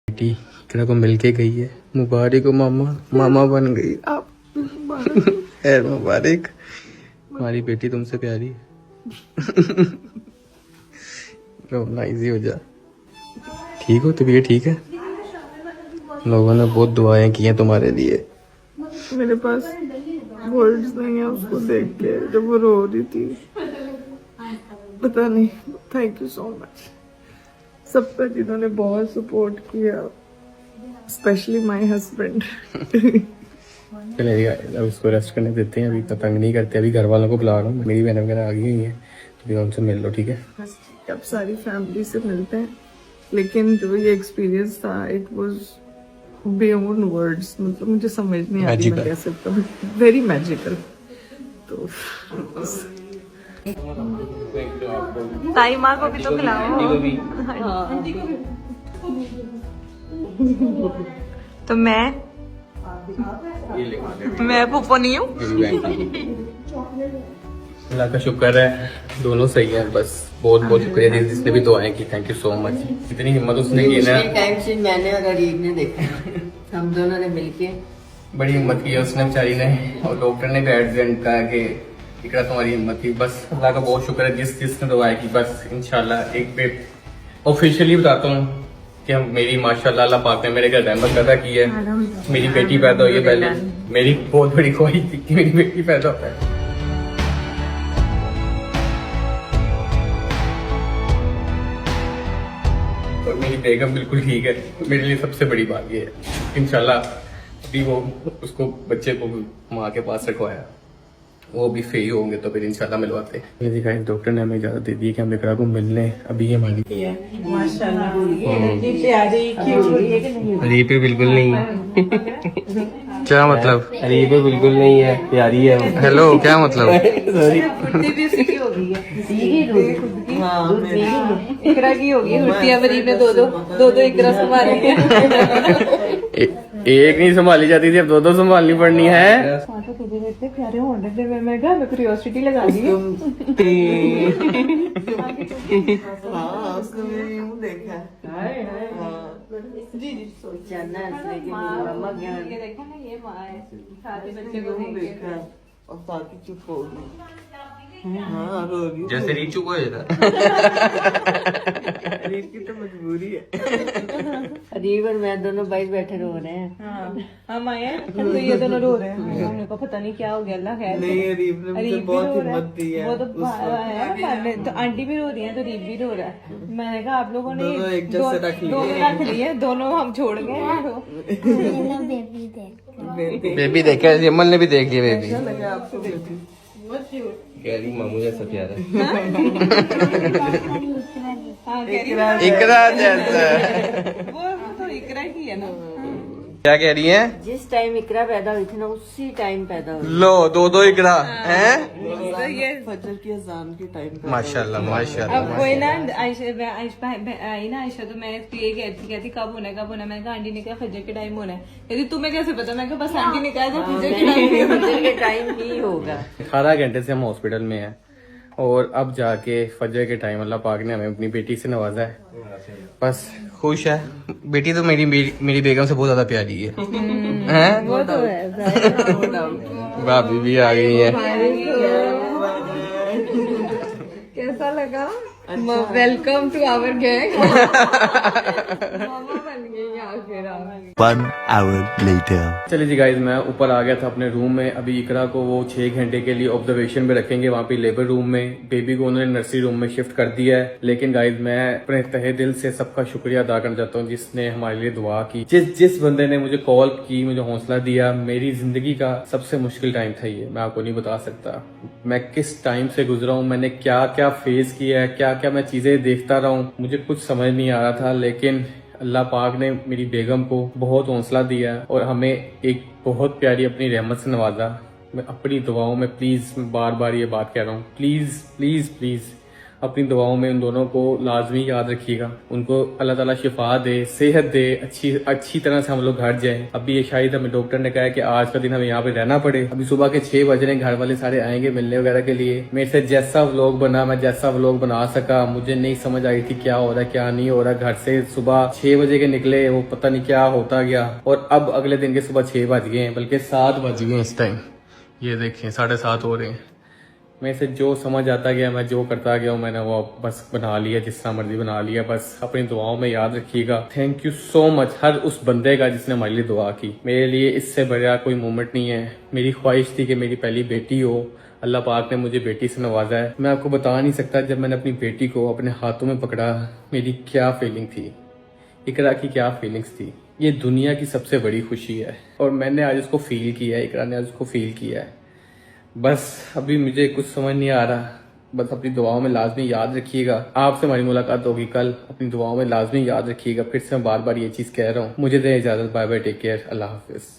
बेटी इकरा को मिलके गई है। मुबारक हो मामा, मामा बन गई आप। खैर मुबारक, हमारी बेटी तुमसे प्यारी है। रोना इजी हो जा। ठीक हो, तबीयत ठीक है? लोगों ने बहुत दुआएं की हैं तुम्हारे लिए। मेरे पास वर्ड्स नहीं है उसको देख के जब वो रो रही थी। पता नहीं, थैंक यू सो मच सबका जिन्होंने बहुत सपोर्ट किया, स्पेशली माय हस्बैंड। चलिए अब इसको रेस्ट करने देते हैं, अभी तंग नहीं करते। अभी घर वालों को बुला रहा हूँ, मेरी बहन वगैरह आ गई हुई हैं, तो उनसे मिल लो। ठीक है, अब सारी फैमिली से मिलते हैं, लेकिन जो ये एक्सपीरियंस था इट वाज बियॉन्ड वर्ड्स। मतलब मुझे समझ नहीं आ रही मैं कैसे बताऊं, वेरी मैजिकल। तो ताई माँ को भी तो खिलाओ। तो मैं पुप्पो नहीं हूँ। अल्लाह का शुक्र है दोनों सही है। बस बहुत बहुत शुक्रिया जिसने भी दुआएं की, थैंक यू सो मच। इतनी हिम्मत उसने की ना, टाइम से मैंने और अरीब ने देखा, हम दोनों ने मिलके बड़ी हिम्मत की है उसने बेचारी ने। और डॉक्टर ने भी एडजेंट कहा कि इकरा तुम्हारी हिम्मत थी। बस अल्लाह का बहुत शुक्र है जिसने दुआएं की। बस इंशाल्लाह एक पे ऑफिशियली बताता हूँ कि हम मेरी माशाल्लाह अल्लाह पाक ने मेरे घर रहमत पैदा की है। मेरी बेटी पैदा हुई है। पहले मेरी बहुत बड़ी ख्वाहिश थी कि मेरी बेटी पैदा हो है। और मेरी बेगम बिल्कुल ठीक है, मेरे लिए सबसे बड़ी बात ये है। इंशाल्लाह अभी वो उसको बच्चे को माँ के पास रखवाया, वो भी सही होंगे तो फिर इंशाल्लाह मिलवाते हैं। ये दिखाई डॉक्टर ने हमें इजाजत दे दी है कि हम इकरा को मिलने अभी ये हमारी अरे पे बिल्कुल नहीं। क्या मतलब? अरे पे बिल्कुल नहीं है, प्यारी है। हेलो, क्या मतलब? इकरा की होगी हुट्टियां बरी में दो इकरा संभाली है। एक नहीं संभाली जाती थी, अब दो दो संभालनी पड़नी है। इतने प्यारे होने थे, मैं कहा मैं क्यूरियोसिटी लगा दी। हाँ उसने मेरे यूं देखा। जी जी सोचा ना इसलिए कि मेरी मम्मा क्या देखा ना, ये माँ है सारे बच्चे को देखा और साथी चुप हो गई। हाँ रो रही जैसे रीचू को रीत की तो मजबूरी है। अरीब और मैं दोनों भाई बैठे रो रहे हैं। हाँ हम आए हैं तो ये दोनों रो रहे हैं। हमने को पता नहीं क्या हो गया, अल्लाह खैर। नहीं अरीब ने मुझे बहुत हिम्मत दी है। वो तो है, तो आंटी भी रो रही है तो अरीब भी रो रहा है। मैंने कहा आप लोगों ने दोनों रख लिए, दोनों हम छोड़ गए। बेबी देखा, यमन ने भी देख लिया बेबी। लगा आपको बेबी कह रही मामू जैसा प्यारा। इकरा इकरा जैसा। वो तो इकरा की है ना। क्या कह रही है? जिस टाइम इकरा पैदा हुई थी ना उसी टाइम पैदा हुई। लो दो इकरा हैं। तो ये फजर की अजान के टाइम पे माशाल्लाह माशाल्लाह। अब कोई ना आयशा आई ना, आयशा तो मैं ये कहती कब होना है कब होना है। मैंने कहा आंटी ने कहा फजर के टाइम होना है। कहती तुम्हें कैसे पता? मैं कहा बस आंटी ने कहा था फजर के टाइम। फजर के टाइम ही होगा। 18 घंटे से हम हॉस्पिटल में हैं और अब जाके फजर के टाइम अल्लाह पाक ने हमें अपनी बेटी से नवाजा है। बस खुश है बेटी तो मेरी बेगम से बहुत ज्यादा प्यारी है। हैं? वो तो है। भाभी भी आ गई है। कैसा लगा? Welcome to our gang. मामा बन गई आखिर। 1 hour later. चलिए जी गाइज, मैं ऊपर आ गया था अपने रूम में। अभी इकरा को वो 6 घंटे के लिए ऑब्जर्वेशन में रखेंगे वहाँ पे लेबर रूम में। बेबी को उन्होंने नर्सरी रूम में शिफ्ट कर दिया है। लेकिन गाइज मैं अपने तहे दिल से सबका शुक्रिया अदा करना चाहता हूँ जिसने हमारे लिए दुआ की। जिस बंदे ने मुझे कॉल की, मुझे हौसला दिया। मेरी जिंदगी का सबसे मुश्किल टाइम था ये, मैं आपको नहीं बता सकता मैं किस टाइम से गुजरा हूँ। मैंने क्या क्या फेस किया है, क्या क्या मैं चीजें देखता रहा हूँ, मुझे कुछ समझ नहीं आ रहा था। लेकिन अल्लाह पाक ने मेरी बेगम को बहुत हौसला दिया और हमें एक बहुत प्यारी अपनी रहमत से नवाजा। मैं अपनी दुआओं में प्लीज, मैं बार बार ये बात कह रहा हूँ, प्लीज प्लीज प्लीज अपनी दुआओं में उन दोनों को लाजमी याद रखिएगा। उनको अल्लाह ताला शिफा दे, सेहत दे, अच्छी तरह से हम लोग घर जाएं। अभी ये शायद हमें डॉक्टर ने कहा है कि आज का दिन हमें यहाँ पे रहना पड़े। अभी सुबह के 6 बज रहे हैं, घर वाले सारे आएंगे मिलने वगैरह के लिए। मेरे से जैसा व्लॉग बना, मैं जैसा व्लॉग बना सका, मुझे नहीं समझ आई थी क्या हो रहा है क्या नहीं हो रहा। घर से सुबह 6 बजे के निकले, वो पता नहीं क्या होता गया, और अब अगले दिन के सुबह 6 बज गए हैं, बल्कि 7 बज गए इस टाइम। ये देखें 7:30 हो रहे हैं। मेरे से जो समझ आता गया, मैं जो करता गया हूँ, मैंने वो बस बना लिया, जिस तरह मर्जी बना लिया। बस अपनी दुआओं में याद रखिएगा। थैंक यू सो मच हर उस बंदे का जिसने हमारे लिए दुआ की। मेरे लिए इससे बड़ा कोई मोमेंट नहीं है। मेरी ख्वाहिश थी कि मेरी पहली बेटी हो, अल्लाह पाक ने मुझे बेटी से नवाजा है। मैं आपको बता नहीं सकता, जब मैंने अपनी बेटी को अपने हाथों में पकड़ा, मेरी क्या फीलिंग थी, इकरा की क्या फीलिंग्स थी। ये दुनिया की सबसे बड़ी खुशी है, और मैंने आज उसको फील किया है, इकरा ने आज उसको फील किया है। बस अभी मुझे कुछ समझ नहीं आ रहा। बस अपनी दुआओं में लाजमी याद रखिएगा। आपसे हमारी मुलाकात होगी कल, अपनी दुआओं में लाजमी याद रखिएगा। फिर से मैं बार बार ये चीज़ कह रहा हूँ। मुझे दें इजाज़त, बाय बाय, टेक केयर, अल्लाह हाफिज़।